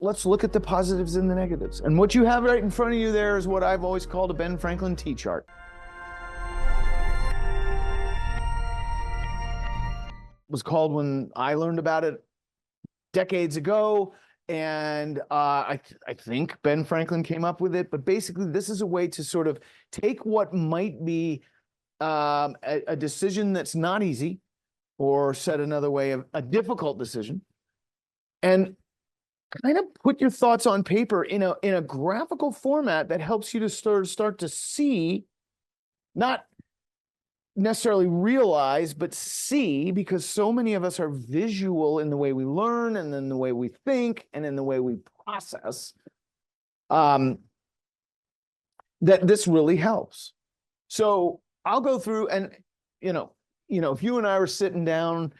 let's look at the positives and the negatives. And what you have right in front of you there is what I've always called a Ben Franklin T-chart. It was called when I learned about it decades ago. And I think Ben Franklin came up with it. But basically, this is a way to sort of take what might be a decision that's not easy, or said another way, a difficult decision, and kind of put your thoughts on paper in a graphical format that helps you to start to see, not necessarily realize, but see, because so many of us are visual in the way we learn and in the way we think and in the way we process, that this really helps. So I'll go through and, if you and I were sitting down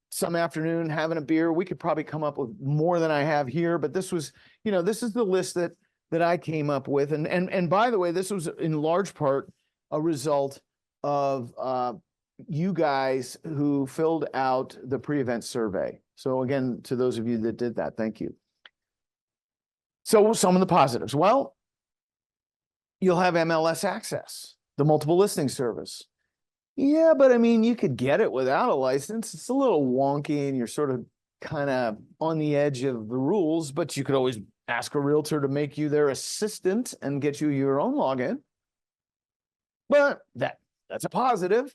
some afternoon having a beer, we could probably come up with more than I have here, but this was, this is the list that I came up with. And by the way, this was in large part a result of you guys who filled out the pre-event survey. So again, to those of you that did that, thank you. So some of the positives. Well, you'll have MLS access, the multiple listing service. Yeah, but I mean, you could get it without a license. It's a little wonky and you're sort of kind of on the edge of the rules, but you could always ask a realtor to make you their assistant and get you your own login. But that's a positive.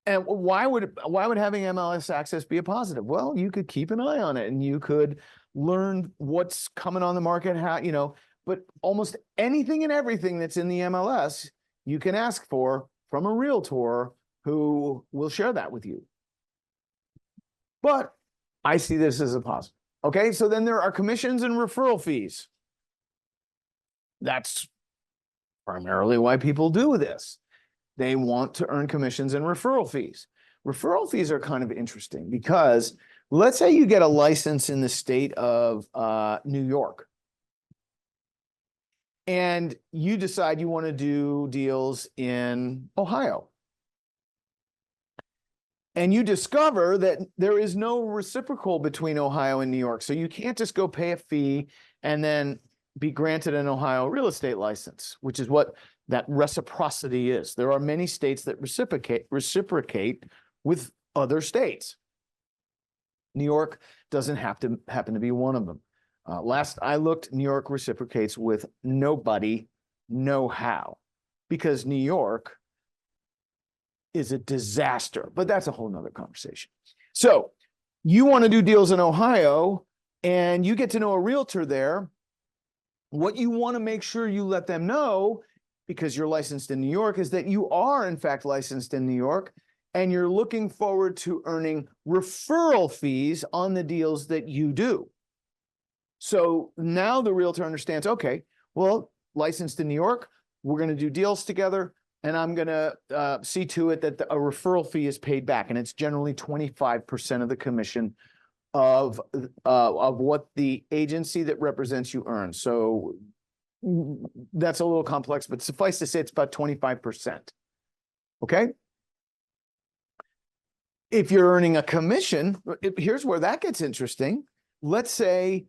And why would having MLS access be a positive? Well, you could keep an eye on it and you could learn what's coming on the market, but almost anything and everything that's in the MLS, you can ask for from a realtor who will share that with you. But I see this as a positive. Okay, so then there are commissions and referral fees. That's primarily why people do this. They want to earn commissions and referral fees. Referral fees are kind of interesting because let's say you get a license in the state of New York, and you decide you want to do deals in Ohio. And you discover that there is no reciprocal between Ohio and New York. So you can't just go pay a fee and then be granted an Ohio real estate license, which is what that reciprocity is. There are many states that reciprocate with other states. New York doesn't happen to be one of them. Last I looked, New York reciprocates with nobody, no how, because New York is a disaster, but that's a whole nother conversation. So you want to do deals in Ohio and you get to know a realtor there. What you want to make sure you let them know, because you're licensed in New York, is that you are in fact licensed in New York and you're looking forward to earning referral fees on the deals that you do. So now the realtor understands, okay, well, licensed in New York, we're going to do deals together, and I'm going to see to it that a referral fee is paid back, and it's generally 25% of the commission of what the agency that represents you earns. So that's a little complex, but suffice to say, it's about 25%. Okay? If you're earning a commission, here's where that gets interesting. Let's say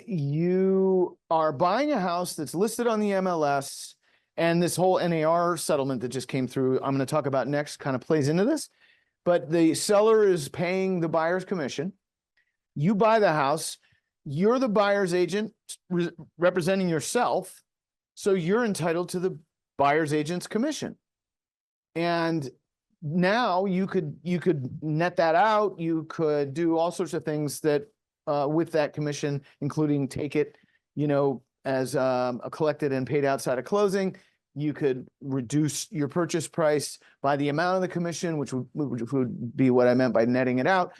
you are buying a house that's listed on the MLS, and this whole NAR settlement that just came through, I'm going to talk about next, kind of plays into this. But the seller is paying the buyer's commission. You buy the house. You're the buyer's agent representing yourself. So you're entitled to the buyer's agent's commission. And now you could net that out. You could do all sorts of things that with that commission, including take it, as a collected and paid outside of closing. You could reduce your purchase price by the amount of the commission, which would be what I meant by netting it out.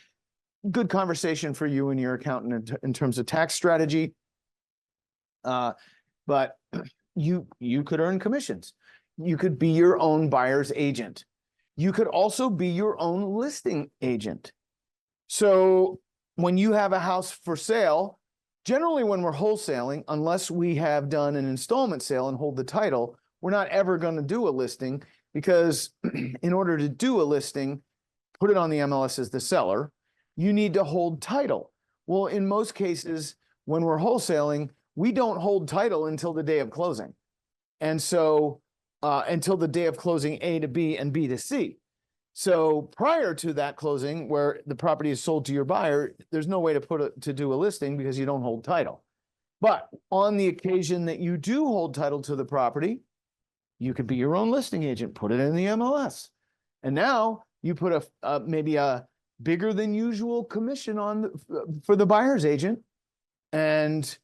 Good conversation for you and your accountant in terms of tax strategy. But you could earn commissions. You could be your own buyer's agent. You could also be your own listing agent. So when you have a house for sale, generally when we're wholesaling, unless we have done an installment sale and hold the title, we're not ever going to do a listing, because in order to do a listing, put it on the MLS as the seller, you need to hold title. Well, in most cases, when we're wholesaling, we don't hold title until the day of closing. And so until the day of closing A to B and B to C. So prior to that closing, where the property is sold to your buyer, there's no way to do a listing because you don't hold title. But on the occasion that you do hold title to the property, you could be your own listing agent, put it in the MLS. And now you put maybe a bigger than usual commission on for the buyer's agent. And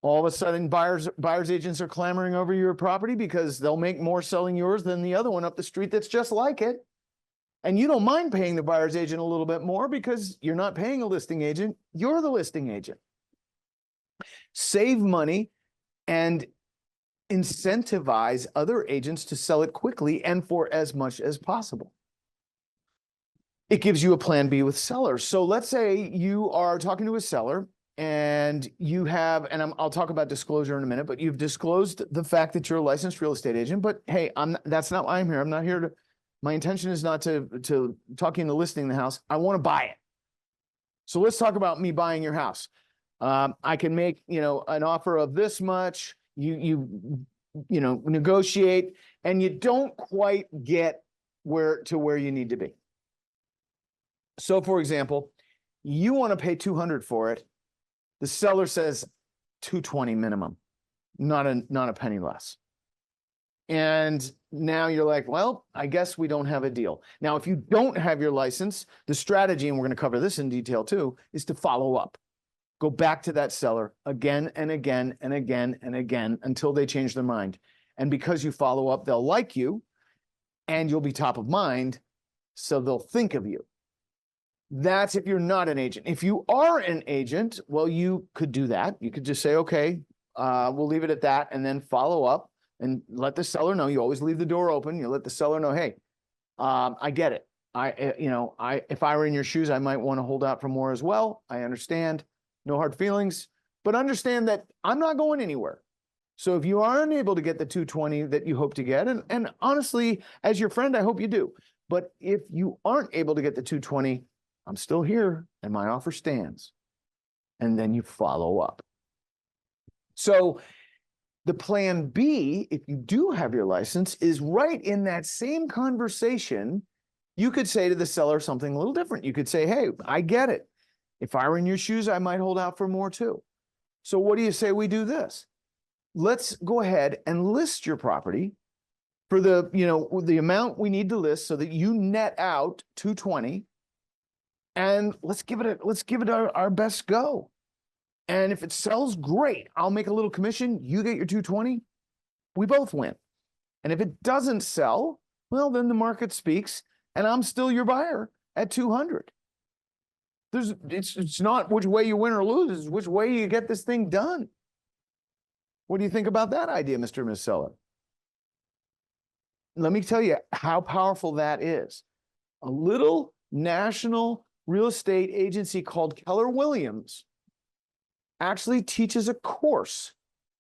all of a sudden buyer's agents are clamoring over your property because they'll make more selling yours than the other one up the street that's just like it. And you don't mind paying the buyer's agent a little bit more because you're not paying a listing agent, you're the listing agent. Save money and incentivize other agents to sell it quickly and for as much as possible. It gives you a plan B with sellers. So let's say you are talking to a seller and you have, and I'll talk about disclosure in a minute, but you've disclosed the fact that you're a licensed real estate agent, but hey, that's not why I'm here. I'm not here to, my intention is not to talk you into listing the house. I want to buy it. So let's talk about me buying your house. I can make, an offer of this much, you negotiate, and you don't quite get where you need to be. So for example, you want to pay $200 for it. The seller says $220 minimum, not a penny less. And now you're like, well, I guess we don't have a deal. Now, if you don't have your license, the strategy, and we're going to cover this in detail too, is to follow up. Go back to that seller again and again and again and again until they change their mind. And because you follow up, they'll like you and you'll be top of mind, so they'll think of you. That's if you're not an agent. If you are an agent, well, you could do that. You could just say, okay, we'll leave it at that, and then follow up and let the seller know. You always leave the door open. You let the seller know, hey, I get it. If I were in your shoes, I might want to hold out for more as well. I understand. No hard feelings, but understand that I'm not going anywhere. So if you are unable to get the 220 that you hope to get, and honestly, as your friend, I hope you do. But if you aren't able to get the 220, I'm still here and my offer stands. And then you follow up. So the plan B, if you do have your license, is right in that same conversation. You could say to the seller something a little different. You could say, hey, I get it. If I were in your shoes, I might hold out for more too. So what do you say we do this? Let's go ahead and list your property for the amount we need to list so that you net out 220. And let's give it our best go. And if it sells, great. I'll make a little commission. You get your 220. We both win. And if it doesn't sell, well, then the market speaks and I'm still your buyer at 200. It's not which way you win or lose, it's which way you get this thing done. What do you think about that idea, Mr. and Ms. Seller? Let me tell you how powerful that is. A little national real estate agency called Keller Williams actually teaches a course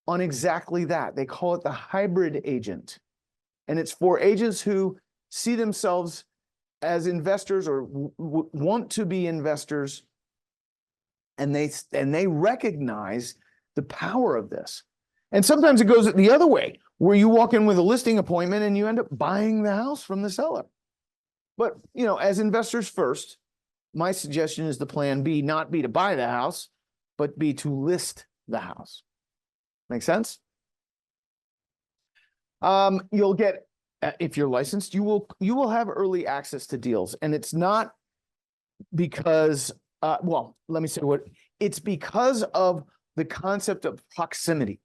on exactly that. They call it the hybrid agent. And it's for agents who see themselves as investors or want to be investors, and they recognize the power of this. And sometimes it goes the other way, where you walk in with a listing appointment and you end up buying the house from the seller. But, as investors first, my suggestion is the plan B, not be to buy the house, but be to list the house. Make sense? You'll get, if you're licensed, you will have early access to deals. And it's not because, well, let me say it's because of the concept of proximity.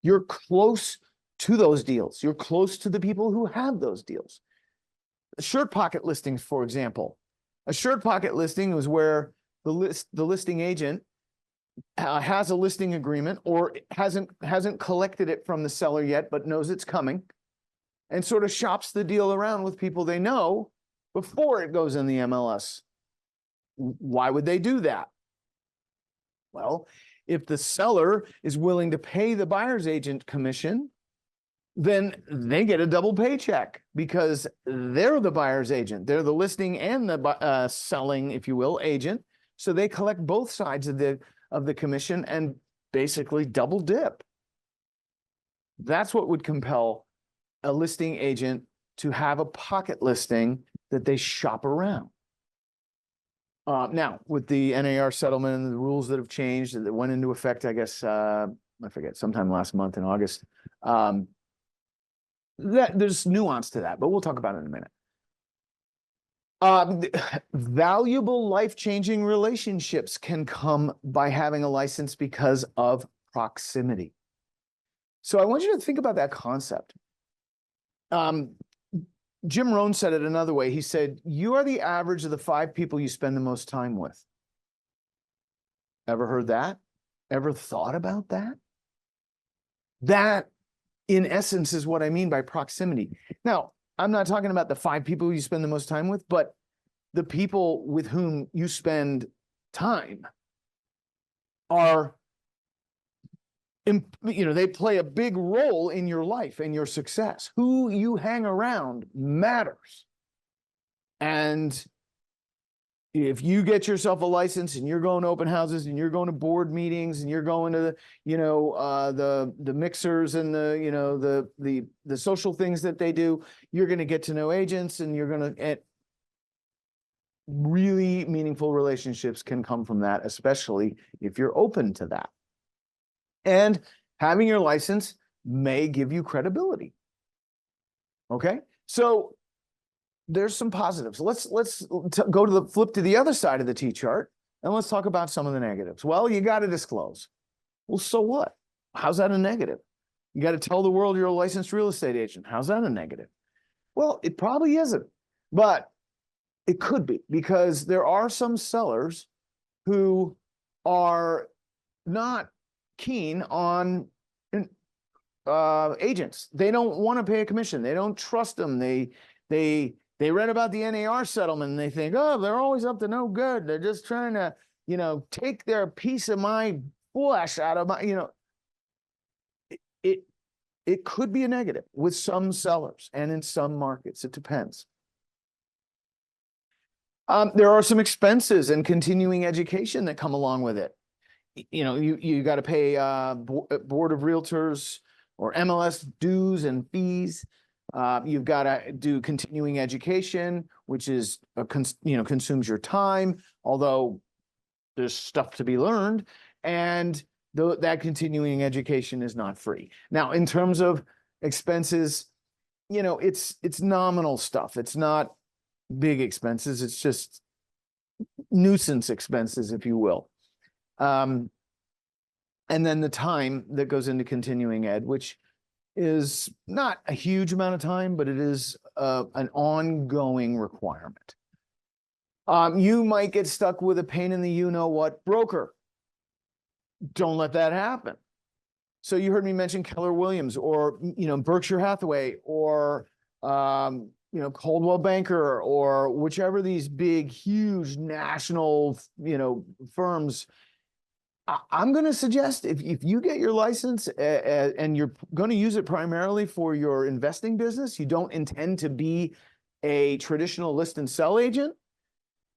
You're close to those deals. You're close to the people who have those deals. Shirt pocket listings, for example. A shirt pocket listing is where the listing agent has a listing agreement or hasn't collected it from the seller yet, but knows it's coming, and sort of shops the deal around with people they know before it goes in the MLS. Why would they do that? Well, if the seller is willing to pay the buyer's agent commission, then they get a double paycheck because they're the buyer's agent. They're the listing and the selling, if you will, agent. So they collect both sides of of the commission and basically double dip. That's what would compel a listing agent to have a pocket listing that they shop around. Now, with the NAR settlement and the rules that have changed that went into effect, I guess, I forget, sometime last month in August, there's nuance to that, but we'll talk about it in a minute. Valuable life-changing relationships can come by having a license because of proximity. So I want you to think about that concept. Jim Rohn said it another way. He said, you are the average of the 5 people you spend the most time with. Ever heard that? Ever thought about that? That, in essence, is what I mean by proximity. Now, I'm not talking about the 5 people you spend the most time with, but the people with whom you spend time are, they play a big role in your life and your success. Who you hang around matters. And if you get yourself a license and you're going to open houses and you're going to board meetings and you're going to the mixers and the social things that they do, you're going to get to know agents, and you're going to really meaningful relationships can come from that, especially if you're open to that. And having your license may give you credibility. Okay, so there's some positives. Let's go to the flip to the other side of the T-chart, and let's talk about some of the negatives. Well, you got to disclose. Well, so what? How's that a negative? You got to tell the world you're a licensed real estate agent. How's that a negative? Well, it probably isn't, but it could be, because there are some sellers who are not keen on agents. They don't want to pay a commission. They don't trust them. They read about the NAR settlement and they think, oh, they're always up to no good. They're just trying to, take their piece of my flesh out of my, it could be a negative with some sellers and in some markets. It depends. There are some expenses and continuing education that come along with it. You got to pay Board of Realtors or MLS dues and fees. You've got to do continuing education, which is consumes your time, although there's stuff to be learned, and that continuing education is not free. Now, in terms of expenses, it's nominal stuff. It's not big expenses. It's just nuisance expenses, if you will. And then the time that goes into continuing ed, which is not a huge amount of time, but it is an ongoing requirement. You might get stuck with a pain in the you-know-what broker. Don't let that happen. So you heard me mention Keller Williams or, Berkshire Hathaway or, Coldwell Banker or whichever these big, huge national, firms. I'm going to suggest if you get your license and you're going to use it primarily for your investing business, you don't intend to be a traditional list and sell agent,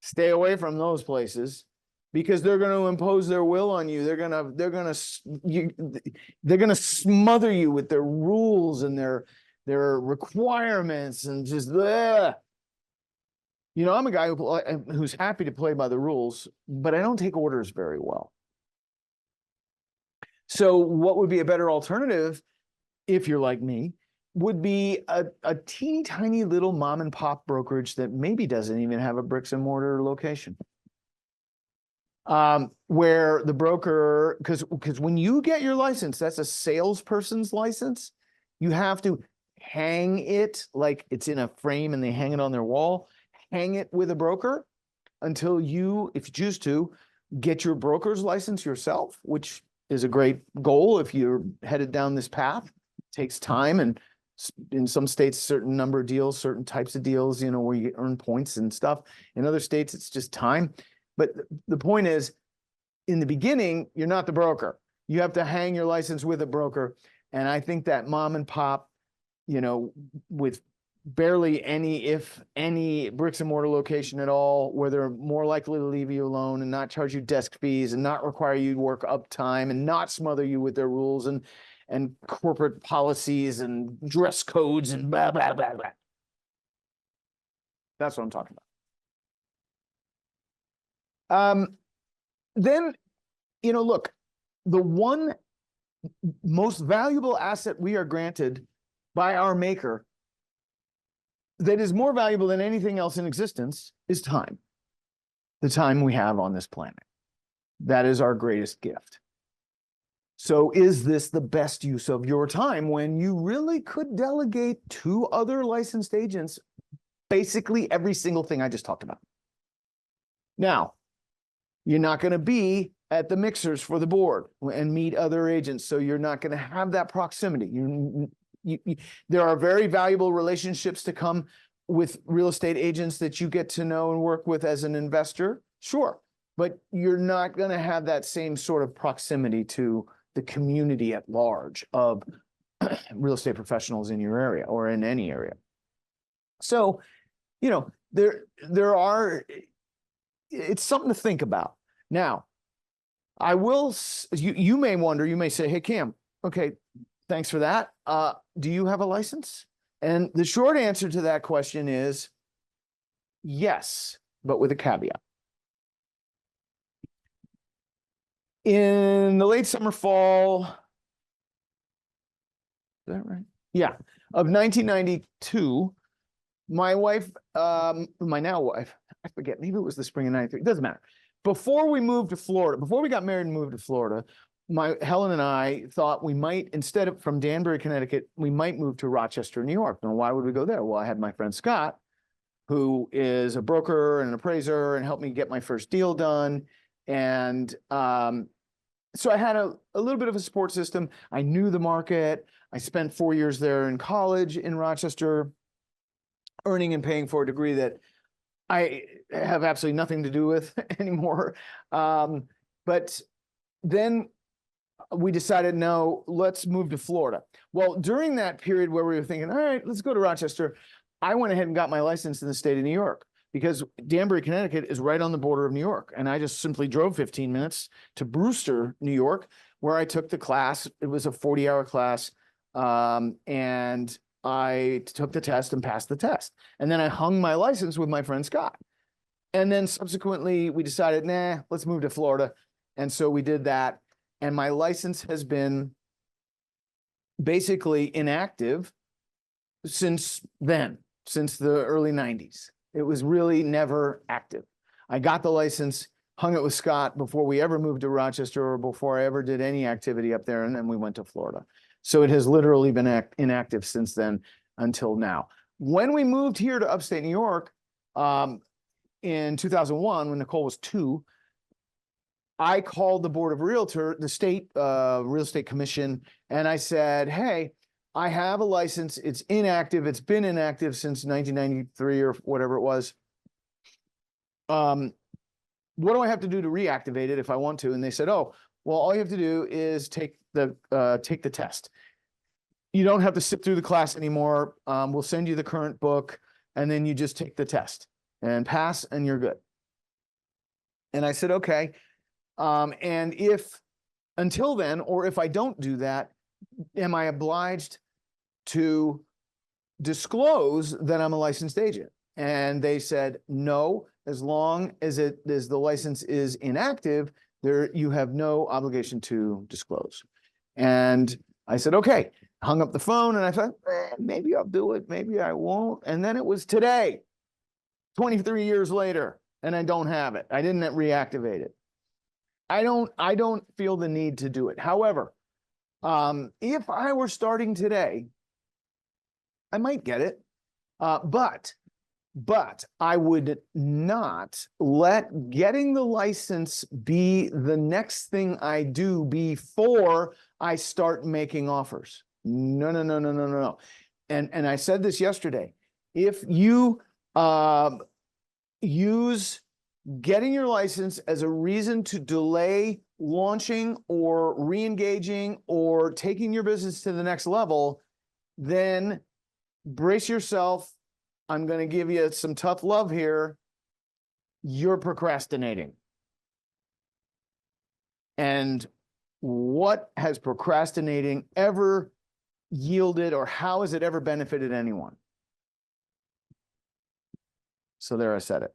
stay away from those places, because they're going to impose their will on you. They're going to smother you with their rules and their requirements and just bleh. I'm a guy who's happy to play by the rules, but I don't take orders very well. So what would be a better alternative, if you're like me, would be a teeny tiny little mom and pop brokerage that maybe doesn't even have a bricks and mortar location. Where the broker, because when you get your license, that's a salesperson's license. You have to hang it like it's in a frame and they hang it on their wall. Hang it with a broker until you, if you choose to, get your broker's license yourself, which is a great goal if you're headed down this path. It takes time, and in some states, certain number of deals, certain types of deals, where you earn points and stuff. In other states, it's just time. But the point is, in the beginning, you're not the broker. You have to hang your license with a broker. And I think that mom and pop, with barely any, if any, bricks and mortar location at all, where they're more likely to leave you alone and not charge you desk fees and not require you to work uptime and not smother you with their rules and corporate policies and dress codes and blah, blah, blah, blah. That's what I'm talking about. Then, look, the one most valuable asset we are granted by our maker that is more valuable than anything else in existence is time. The time we have on this planet. That is our greatest gift. So is this the best use of your time when you really could delegate to other licensed agents basically every single thing I just talked about? Now, you're not going to be at the mixers for the board and meet other agents, so you're not going to have that proximity. There are very valuable relationships to come with real estate agents that you get to know and work with as an investor, sure, but you're not going to have that same sort of proximity to the community at large of real estate professionals in your area or in any area. So, there are, it's something to think about. Now, I will, you may wonder, you may say, hey, Cam, okay, thanks for that. Do you have a license? And the short answer to that question is yes, but with a caveat. In the late summer, fall, is that right? Yeah, of 1992, my wife, my now wife, I forget, maybe it was the spring of 93, it doesn't matter. Before we moved to Florida, before we got married and moved to Florida, Helen and I thought we might, instead of from Danbury, Connecticut, we might move to Rochester, New York. Now, why would we go there? Well, I had my friend Scott, who is a broker and an appraiser and helped me get my first deal done. And so I had a little bit of a support system. I knew the market. I spent 4 years there in college in Rochester, earning and paying for a degree that I have absolutely nothing to do with anymore. But then we decided, no, let's move to Florida. Well, during that period where we were thinking, all right, let's go to Rochester, I went ahead and got my license in the state of New York because Danbury, Connecticut is right on the border of New York. And I just simply drove 15 minutes to Brewster, New York, where I took the class. It was a 40-hour class. And I took the test and passed the test. And then I hung my license with my friend Scott. And then subsequently we decided, nah, let's move to Florida. And so we did that. And my license has been basically inactive since then, since the early 90s. It was really never active. I got the license, hung it with Scott before we ever moved to Rochester or before I ever did any activity up there. And then we went to Florida. So it has literally been inactive since then until now. When we moved here to upstate New York in 2001, when Nicole was 2, I called the Board of the state real estate commission, and I said, hey, I have a license. It's inactive. It's been inactive since 1993 or whatever it was. What do I have to do to reactivate it if I want to? And they said, oh, well, all you have to do is take the test. You don't have to sit through the class anymore. We'll send you the current book, and then you just take the test and pass, and you're good. And I said, okay. And if until then, or if I don't do that, am I obliged to disclose that I'm a licensed agent? And they said, no, as long as the license is inactive, you have no obligation to disclose. And I said, okay, hung up the phone, and I thought, maybe I'll do it, maybe I won't. And then it was today, 23 years later, and I don't have it. I didn't reactivate it. I don't feel the need to do it. However, if I were starting today, I might get it. But I would not let getting the license be the next thing I do before I start making offers. No. And I said this yesterday. If you use getting your license as a reason to delay launching or re-engaging or taking your business to the next level, then brace yourself I'm going to give you some tough love here. You're procrastinating. And what has procrastinating ever yielded, or how has it ever benefited anyone? So there, I said it.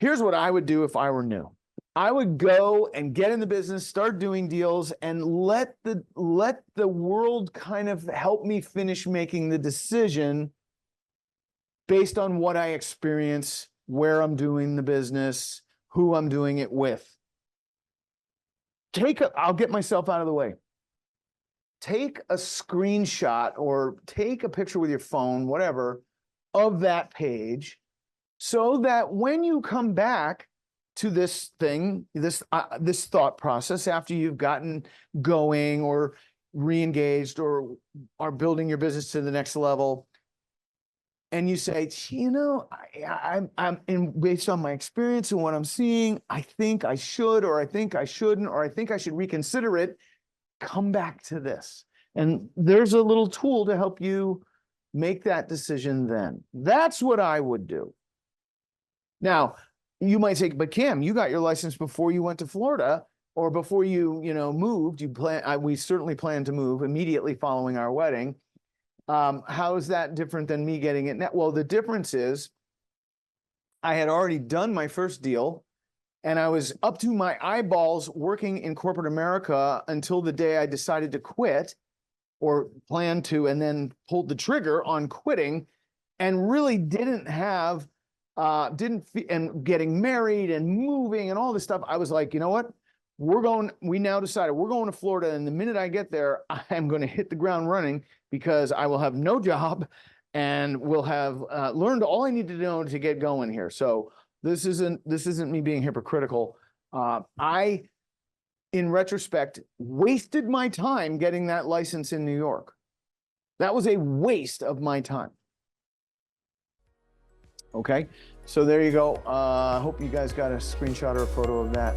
Here's what I would do if I were new. I would go and get in the business, start doing deals, and let the world kind of help me finish making the decision based on what I experience, where I'm doing the business, who I'm doing it with. I'll get myself out of the way. Take a screenshot or take a picture with your phone, whatever, of that page, so that when you come back to this thing, this thought process after you've gotten going or re-engaged or are building your business to the next level, and you say, you know, based on my experience and what I'm seeing, I think I should, or I think I shouldn't, or I think I should reconsider it, come back to this. And there's a little tool to help you make that decision then. That's what I would do. Now, you might say, but Cam, you got your license before you went to Florida, or before you moved. We certainly plan to move immediately following our wedding. How is that different than me getting it now? Well, the difference is I had already done my first deal, and I was up to my eyeballs working in corporate America until the day I decided to quit, or plan to, and then pulled the trigger on quitting, and really didn't have, and getting married and moving and all this stuff. I was like, you know what? We now decided we're going to Florida, and the minute I get there, I'm going to hit the ground running, because I will have no job and will have learned all I need to know to get going here. So this isn't me being hypocritical. I, in retrospect, wasted my time getting that license in New York. That was a waste of my time. Okay, so there you go. I hope you guys got a screenshot or a photo of that.